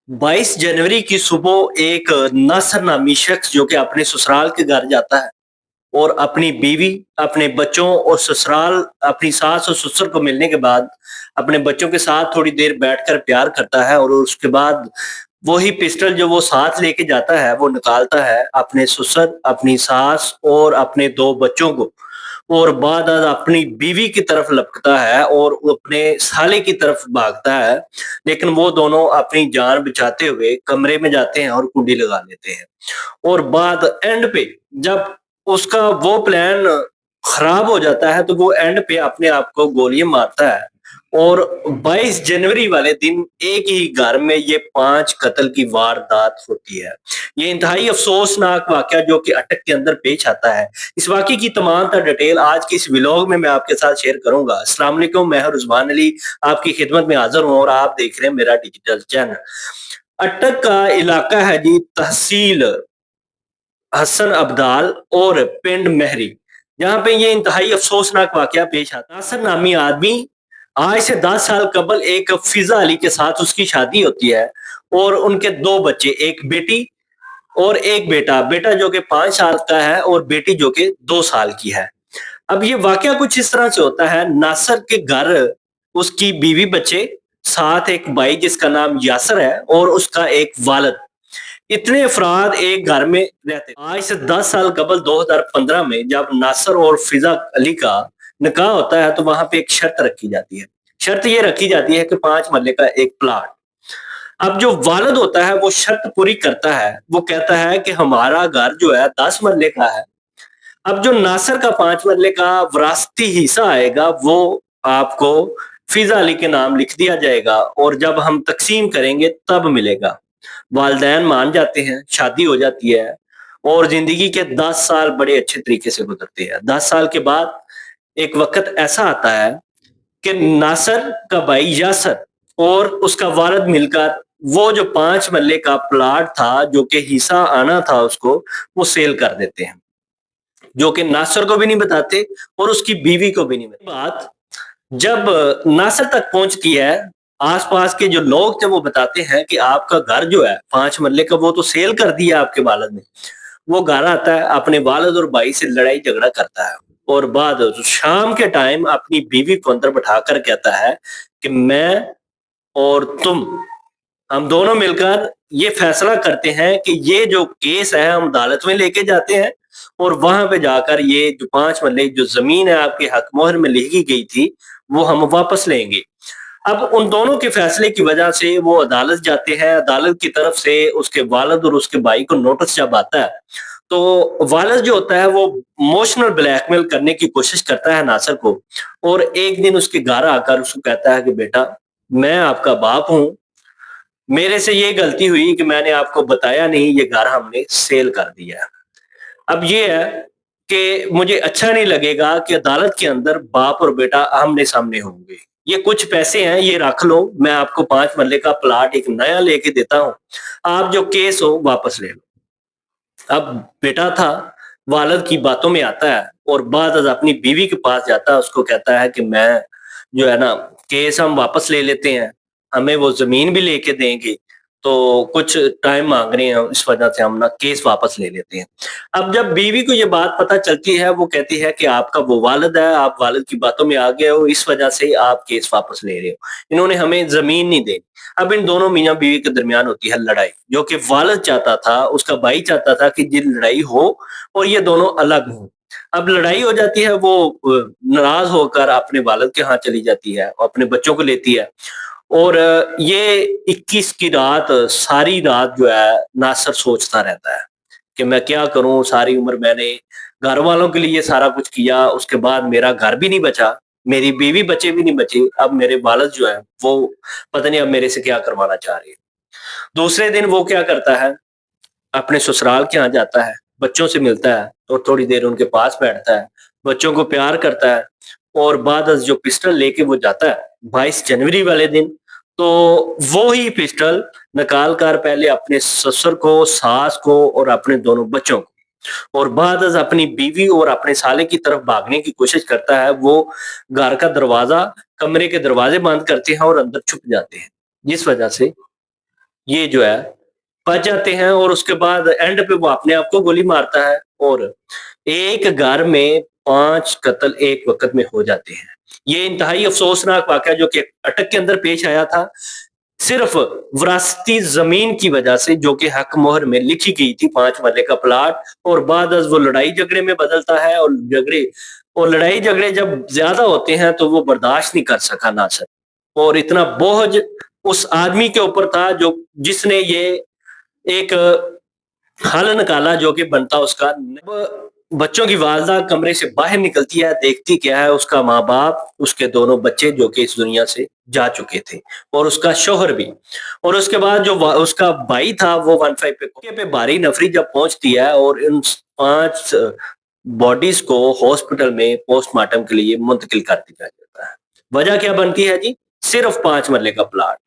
22 जनवरी की सुबह एक नासिर नामी शख्स जो कि अपने ससुराल के घर जाता है और अपनी बीवी, अपने बच्चों और ससुराल अपनी सास और ससुर को मिलने के बाद अपने बच्चों के साथ थोड़ी देर बैठकर प्यार करता है और उसके बाद वही पिस्टल जो वो साथ लेके जाता है, वो निकालता है अपने ससुर, अपनी सास और अपने 2 बच्चों को और बाद अपनी बीवी की तरफ लपकता है और वो अपने साले की तरफ भागता है। लेकिन वो दोनों अपनी जान बचाते हुए कमरे में जाते हैं और कुंडी लगा लेते हैं। और बाद एंड पे जब उसका वो प्लान खराब हो जाता है तो वो एंड पे अपने आप को गोलियां मारता है और 22 जनवरी वाले दिन एक ही घर में ये 5 कत्ल की वारदात होती है। ये इंतहाई अफसोसनाक वाकया जो कि अटक के अंदर पेश आता है। इस वाकये की तमाम तर डिटेल आज के इस व्लॉग में मैं आपके साथ शेयर करूंगा। अस्सलाम वालेकुम, मैं हूं रिजवान अली, आपकी खिदमत में हाजिर हूं और आप देख रहे हैं मेरा डिजिटल चैनल। अटक का इलाका है जी तहसील हसन अब्दाल और पिंड महरी, जहाँ पे ये इंतहाई अफसोसनाक वाकया पेश आता है। नासिर नामी आदमी आज से 10 साल कबल एक फिजा अली के साथ उसकी शादी होती है और उनके 2 बच्चे, एक बेटी और एक बेटा। बेटा जो कि 5 साल का है और बेटी जो कि 2 साल की है। अब ये वाकया कुछ इस तरह से होता है, नासिर के घर उसकी बीवी, बच्चे, साथ एक भाई जिसका नाम यासिर है और उसका एक वालिद, इतने अफराद एक घर में रहते। आज से 10 साल कबल 2015 में जब नासिर और फिजा अली का निकाह होता है तो वहां पे एक शर्त रखी जाती है। शर्त ये रखी जाती है कि 5 मरले का एक प्लाट। अब जो वालिद होता है वो शर्त पूरी करता है, वो कहता है कि हमारा घर जो है 10 मरले का है। अब जो नासिर का 5 मरले का विरासती हिस्सा आएगा वो आपको फिजा अली के नाम लिख दिया जाएगा और जब हम तकसीम करेंगे तब मिलेगा। वालिदैन मान जाते हैं, शादी हो जाती है और जिंदगी के 10 साल बड़े अच्छे तरीके से गुजरते हैं। 10 साल के बाद एक वक्त ऐसा आता है कि नासिर का भाई यासिर और उसका वालिद मिलकर वो जो 5 मरले का प्लाट था जो कि हिस्सा आना था उसको, वो सेल कर देते हैं, जो कि नासिर को भी नहीं बताते और उसकी बीवी को भी नहीं बताते। बात जब नासिर तक पहुंचती है, आसपास के जो लोग थे वो बताते हैं कि आपका घर जो है 5 मरले का वो तो सेल कर दिया आपके वालिद ने। वो घर आता है, अपने वालिद और भाई से लड़ाई झगड़ा करता है और बाद शाम के टाइम अपनी बीवी को अंदर बैठाकर कहता है कि मैं और तुम, हम दोनों मिलकर ये फैसला करते हैं कि ये जो केस है हम अदालत में लेके जाते हैं और वहां पे जाकर ये जो 5 मरले जो जमीन है आपके हक मोहर में लिखी गई थी वो हम वापस लेंगे। अब उन दोनों के फैसले की वजह से वो अदालत जाते हैं। अदालत की तरफ से उसके वालिद और उसके भाई को नोटिस जब आता है तो वालिद जो होता है वो इमोशनल ब्लैकमेल करने की कोशिश करता है नासिर को और एक दिन उसके घर आकर उसको कहता है कि बेटा, मैं आपका बाप हूँ, मेरे से ये गलती हुई कि मैंने आपको बताया नहीं, ये घर हमने सेल कर दिया है। अब ये है कि मुझे अच्छा नहीं लगेगा कि अदालत के अंदर बाप और बेटा आमने-सामने होंगे। ये कुछ पैसे हैं, ये रख लो, मैं आपको 5 मरले का प्लॉट एक नया लेके देता हूँ। आप जो केस हो वापस ले लो। अब बेटा था, वालिद की बातों में आता है और बाद अपनी बीवी के पास जाता है, उसको कहता है कि मैं जो है ना, केस हम वापस ले लेते हैं, हमें वो ज़मीन भी लेके देंगे, तो कुछ टाइम माँग रहे हैं, इस वजह से हम ना केस वापस ले लेते हैं। अब जब बीवी को ये बात पता चलती है, वो कहती है कि आपका वो वालिद है, आप वालिद की बातों में आ गए हो, इस वजह से आप केस वापस ले रहे हो। इन्होंने हमें ज़मीन नहीं देनी। अब इन दोनों मियाँ-बीवी के दरमियान होती है लड़ाई, जो कि वालिद चाहता था, उसका भाई चाहता था कि ये लड़ाई हो और ये दोनों अलग हों। अब लड़ाई हो जाती है, वो नाराज़ होकर अपने वालिद के यहाँ चली जाती है और अपने बच्चों को लेती है और ये 21 की रात, सारी रात जो है नासिर सोचता रहता है कि मैं क्या करूँ, सारी उम्र मैंने घर वालों के लिए सारा कुछ किया, उसके बाद मेरा घर भी नहीं बचा, मेरी बीवी बच्चे भी नहीं बचे, अब मेरे वालिद जो है वो पता नहीं अब मेरे से क्या करवाना चाह रहे हैं। दूसरे दिन वो क्या करता है, अपने ससुराल के यहाँ जाता है, बच्चों से मिलता है और थोड़ी देर उनके पास बैठता है, बच्चों को प्यार करता है और बाद जो पिस्टल लेके वो जाता है 22 जनवरी वाले दिन, तो वो ही पिस्टल निकाल कर पहले अपने ससुर को, सास को और अपने दोनों बच्चों को और बाद अपनी बीवी और अपने साले की तरफ भागने की कोशिश करता है। वो घर का दरवाज़ा, कमरे के दरवाजे बंद करते हैं और अंदर छुप जाते हैं। जिस वजह से ये जो है बच जाते हैं और उसके बाद एंड पे वो अपने आप को गोली मारता है और एक घर में 5 कत्ल एक वक़्त में हो जाते हैं। ये इंतहाई अफ़सोसनाक वाक़या जो कि अटक के अंदर पेश आया था, सिर्फ़ विरासती ज़मीन की वजह से जो कि हक़ मोहर में लिखी गई थी 5 मरले का प्लॉट और बाद-अज़ वो लड़ाई-झगड़े में बदलता है और लड़ाई-झगड़े जब ज़्यादा होते हैं तो वो बर्दाश्त नहीं कर सका नासिर और इतना बोझ उस आदमी के ऊपर था जो जिसने ये एक हल निकाला जो कि बनता उसका बच्चों की वालदा कमरे से बाहर निकलती है, देखती क्या है उसका माँ-बाप, उसके दोनों बच्चे जो कि इस दुनिया से जा चुके थे और उसका शौहर भी। और उसके बाद जो उसका भाई था वो 15 पे भारी नफरी जब पहुँचती है और इन 5 बॉडीज़ को हॉस्पिटल में पोस्टमार्टम के लिए मुंतकिल कर दिया जाता है। वजह क्या बनती है जी? सिर्फ 5 मरले का प्लॉट।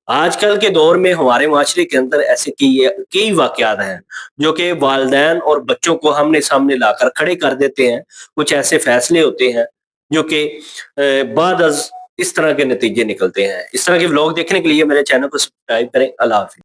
आजकल के दौर में हमारे माशरे के अंदर ऐसे कई वाक़यात हैं, जो कि वालिदैन और बच्चों को आमने-सामने लाकर खड़े कर देते हैं। कुछ ऐसे फैसले होते हैं, जो कि बाद-अज़ इस तरह के नतीजे निकलते हैं। इस तरह के व्लॉग देखने के लिए मेरे चैनल को सब्सक्राइब करें। अल्लाह हाफ़िज़।